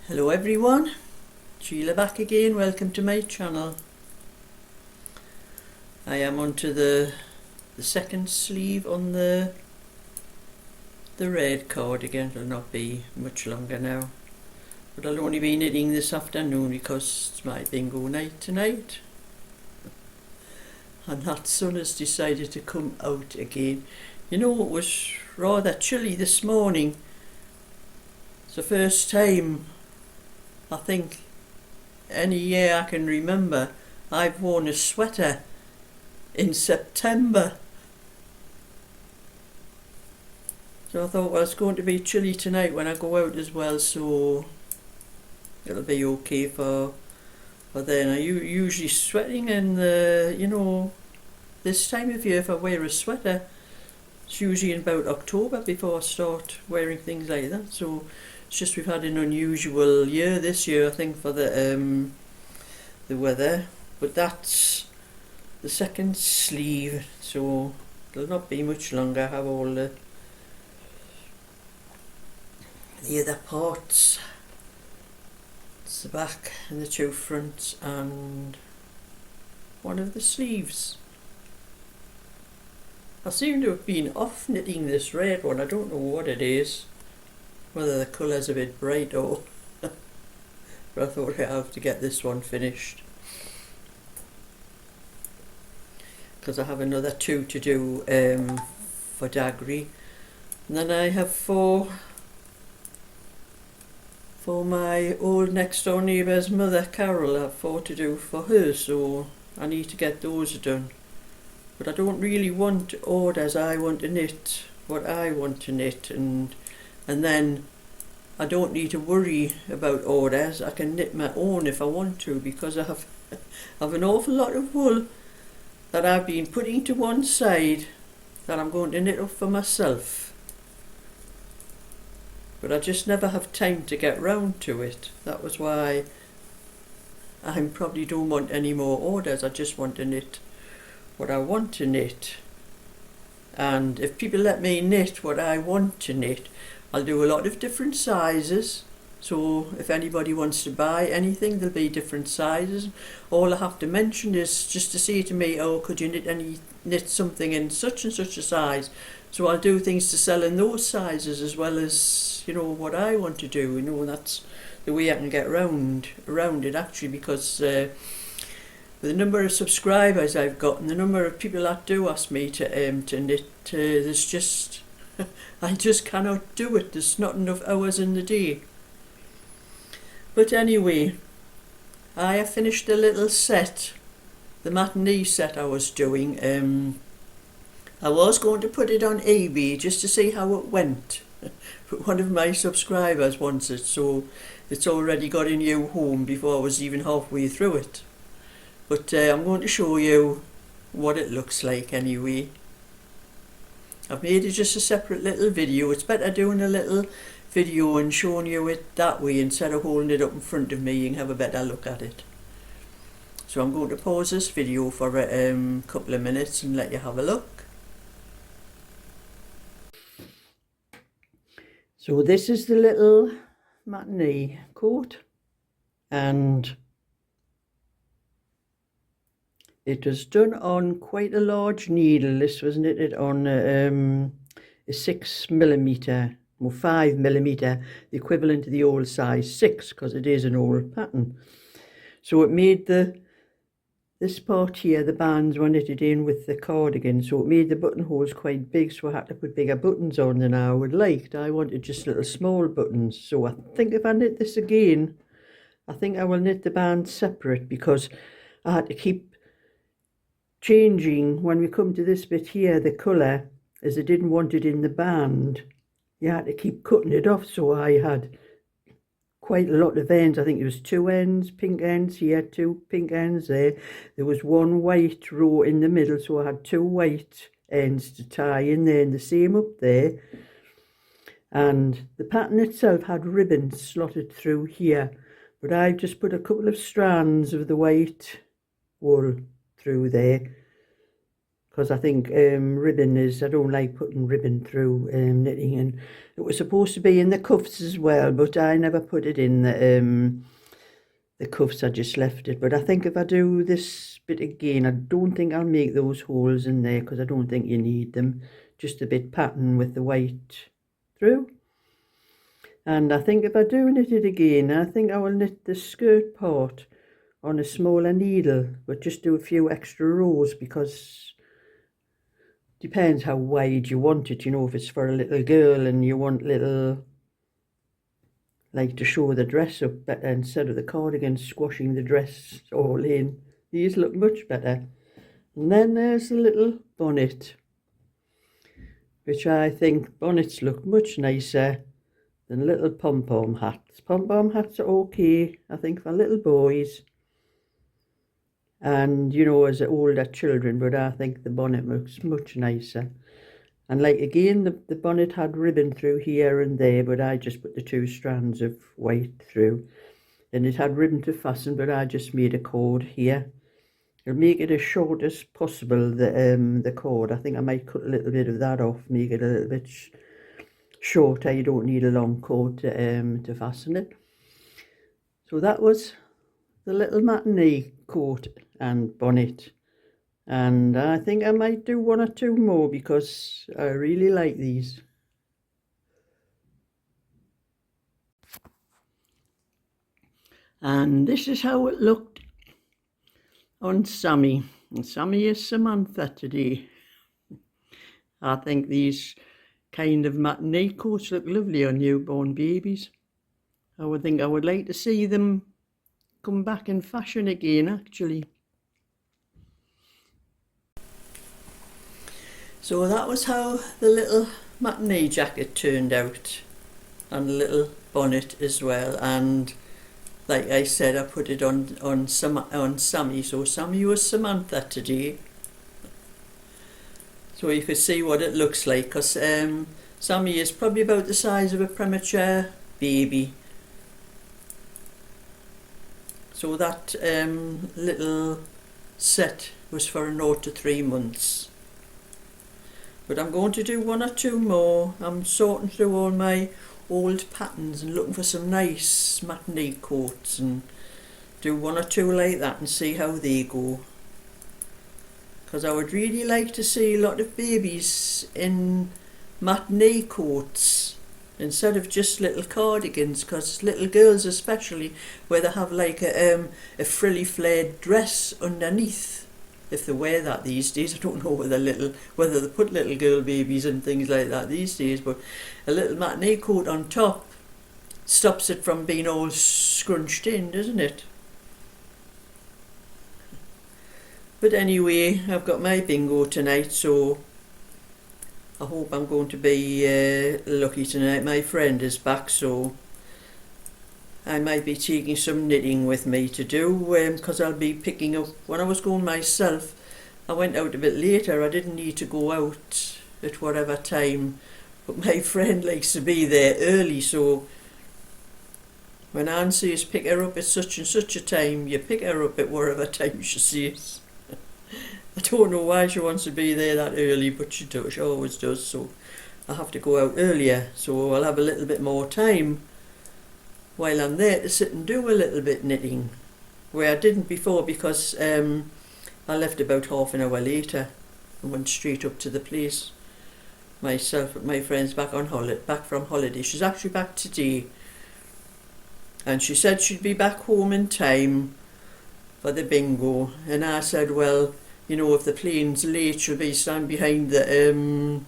Hello everyone, Sheila back again, welcome to my channel. I am onto the second sleeve on the red cardigan. It'll not be much longer now, but I'll only be knitting this afternoon because it's my bingo night tonight and that sun has decided to come out again. You know, it was rather chilly this morning. It's the first time I think any year I can remember I've worn a sweater in September. So I thought, well, it's going to be chilly tonight when I go out as well, so it'll be okay for then. I usually sweating in the, this time of year. If I wear a sweater, it's usually in about October before I start wearing things like that. So it's just we've had an unusual year this year, I think, for the weather. But that's the second sleeve, so it'll not be much longer. I have all the other parts. It's the back and the two fronts and one of the sleeves. I seem to have been off knitting this red one. I don't know what it is, whether the colour's a bit bright or but I thought I'd have to get this one finished because I have another two to do for Daggery, and then I have four for my old next door neighbour's mother Carol. I have four to do for her, so I need to get those done. But I don't really want orders. I want to knit what I want to knit, and then I don't need to worry about orders. I can knit my own if I want to, because I have an awful lot of wool that I've been putting to one side that I'm going to knit up for myself. But I just never have time to get round to it. That was why I probably don't want any more orders. I just want to knit what I want to knit. And if people let me knit what I want to knit, I'll do a lot of different sizes. So if anybody wants to buy anything, there'll be different sizes. All I have to mention is just to say to me, oh, could you knit something in such and such a size? So I'll do things to sell in those sizes as well as, what I want to do. That's the way I can get around it, actually, because with the number of subscribers I've got and the number of people that do ask me to knit, there's just I just cannot do it. There's not enough hours in the day. But anyway, I have finished the little set, the Matinee set I was doing. I was going to put it on eBay just to see how it went, but one of my subscribers wants it, so it's already got a new home before I was even halfway through it. But I'm going to show you what it looks like anyway. I've made it just a separate little video. It's better doing a little video and showing you it that way instead of holding it up in front of me and have a better look at it. So I'm going to pause this video for a couple of minutes and let you have a look. So this is the little Matinee coat, and it was done on quite a large needle. This was knitted on a 6mm or 5mm, the equivalent to the old size 6, because it is an old pattern. So it made this part here, the bands were knitted in with the cardigan, so it made the buttonholes quite big, so I had to put bigger buttons on than I would like. I wanted just little small buttons, so I think if I knit this again, I think I will knit the bands separate, because I had to keep changing when we come to this bit here, the colour, as I didn't want it in the band. You had to keep cutting it off, so I had quite a lot of ends. I think it was 2 ends, pink ends here, 2 pink ends there. There was 1 white row in the middle, so I had 2 white ends to tie in there, and the same up there. And the pattern itself had ribbons slotted through here, but I've just put a couple of strands of the white wool through there, because I think ribbon is, I don't like putting ribbon through knitting, and it was supposed to be in the cuffs as well, but I never put it in the cuffs. I just left it. But I think if I do this bit again, I don't think I'll make those holes in there, because I don't think you need them. Just a bit pattern with the white through. And I think if I do knit it again, I think I will knit the skirt part on a smaller needle, but just do a few extra rows, because depends how wide you want it. You know, if it's for a little girl and you want little, like, to show the dress up better instead of the cardigan squashing the dress all in. These look much better. And then there's the little bonnet, which I think bonnets look much nicer than little pom-pom hats. Pom-pom hats are okay, I think, for little boys and, you know, as older children, but I think the bonnet looks much nicer. And like again, the bonnet had ribbon through here and there, but I just put the 2 strands of white through. And it had ribbon to fasten, but I just made a cord here. I'll make it as short as possible, the cord. I think I might cut a little bit of that off, make it a little bit shorter. You don't need a long cord to fasten it. So that was the little matinee coat and bonnet. And I think I might do 1 or 2 more, because I really like these. And this is how it looked on Sammy. And Sammy is Samantha today. I think these kind of matinee coats look lovely on newborn babies. I would think I would like to see them come back in fashion again, actually. So that was how the little matinee jacket turned out, and the little bonnet as well. And like I said, I put it on Sammy, so Sammy was Samantha today. So you could see what it looks like, because Sammy is probably about the size of a premature baby. So that little set was for 0 to 3 months. But I'm going to do 1 or 2 more. I'm sorting through all my old patterns and looking for some nice matinee coats, and do 1 or 2 like that and see how they go. Because I would really like to see a lot of babies in matinee coats instead of just little cardigans, because little girls especially, where they have like a frilly flared dress underneath. If they wear that these days, I don't know whether they put little girl babies and things like that these days, but a little matinee coat on top stops it from being all scrunched in, doesn't it? But anyway, I've got my bingo tonight, so I hope I'm going to be lucky tonight. My friend is back, so I might be taking some knitting with me to do, because I'll be picking up. When I was going myself, I went out a bit later. I didn't need to go out at whatever time, but my friend likes to be there early, so when Anne says pick her up at such and such a time, you pick her up at whatever time she says. I don't know why she wants to be there that early, but she does. She always does, so I have to go out earlier, so I'll have a little bit more time while I'm there to sit and do a little bit knitting, where I didn't before, because I left about half an hour later and went straight up to the place myself. But my friend's back from holiday. She's actually back today, and she said she'd be back home in time for the bingo. And I said, well, you know, if the plane's late, she'll be standing behind the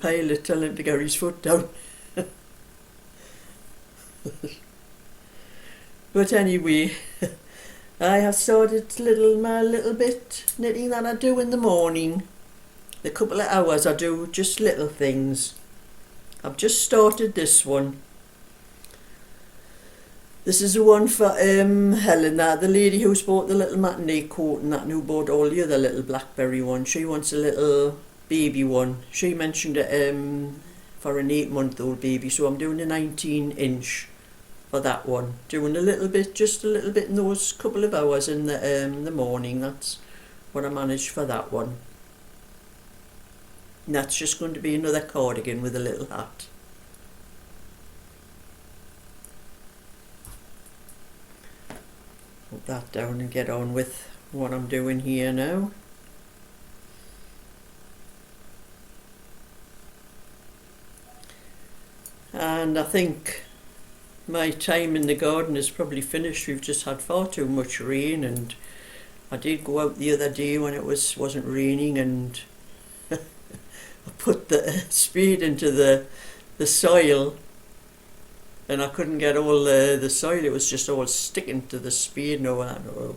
pilot, telling him to get his foot down. But anyway, I have started my little bit knitting that I do in the morning. The couple of hours I do just little things. I've just started this one. This is the one for Helen, the lady who's bought the little matinee coat, and that, and who bought all the other little blackberry ones. She wants a little baby one. She mentioned it for an 8-month-old baby, so I'm doing a 19-inch for that one. Doing just a little bit in those couple of hours in the morning. That's what I managed for that one. And that's just going to be another cardigan with a little hat. Put that down and get on with what I'm doing here now. And I think my time in the garden is probably finished. We've just had far too much rain, and I did go out the other day when it wasn't raining, and I put the spade into the soil, and I couldn't get all the soil. It was just all sticking to the spade. No,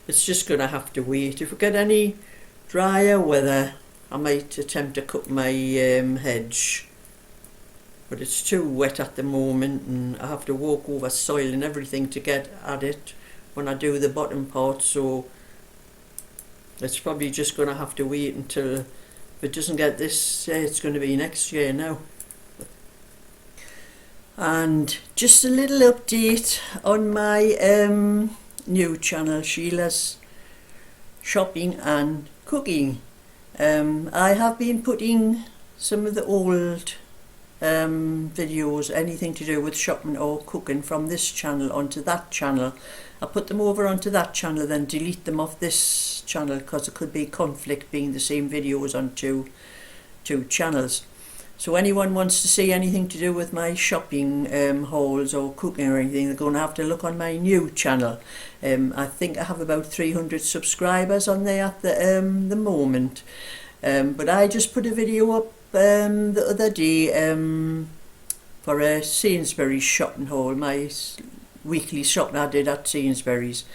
it's just going to have to wait. If we get any drier weather, I might attempt to cut my hedge. But it's too wet at the moment, and I have to walk over soil and everything to get at it when I do the bottom part, so it's probably just going to have to wait until, if it doesn't get this, it's going to be next year now. And just a little update on my new channel, Sheila's Shopping and Cooking. I have been putting some of the old videos, anything to do with shopping or cooking, from this channel onto that channel. I put them over onto that channel, then delete them off this channel because it could be conflict being the same videos on two channels. So anyone wants to see anything to do with my shopping hauls or cooking or anything, they're going to have to look on my new channel. I think I have about 300 subscribers on there at the moment. But I just put a video up the other day for a Sainsbury's shopping haul, my weekly shopping I did at Sainsbury's,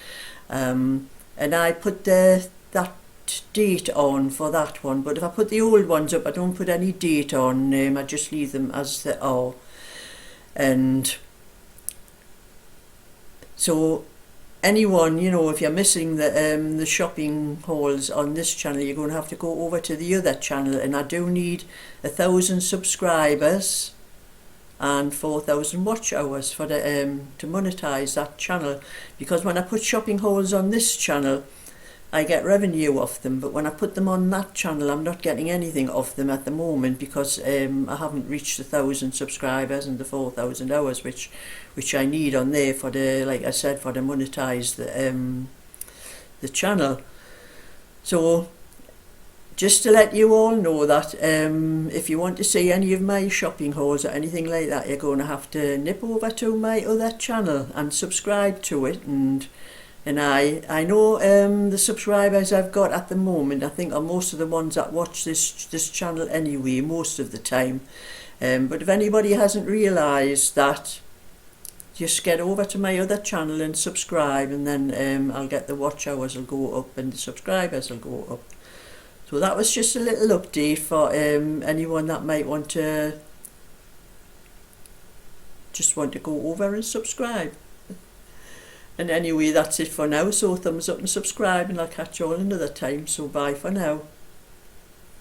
and I put that date on for that one. But if I put the old ones up, I don't put any date on. I just leave them as they are. And so anyone, if you're missing the shopping hauls on this channel, you're going to have to go over to the other channel, and I do need 1,000 subscribers and 4,000 watch hours for to monetize that channel, because when I put shopping hauls on this channel, I get revenue off them, but when I put them on that channel, I'm not getting anything off them at the moment, because I haven't reached 1,000 subscribers and the 4,000 hours which I need on there for the, like I said, for to monetize the channel. So just to let you all know that if you want to see any of my shopping hauls or anything like that, you're going to have to nip over to my other channel and subscribe to it. And I know the subscribers I've got at the moment, I think, are most of the ones that watch this channel anyway, most of the time. But if anybody hasn't realised that, just get over to my other channel and subscribe, and then I'll get the watch hours will go up and the subscribers will go up. So that was just a little update for anyone that might want to go over and subscribe. And anyway, that's it for now. So thumbs up and subscribe, and I'll catch you all another time. So bye for now.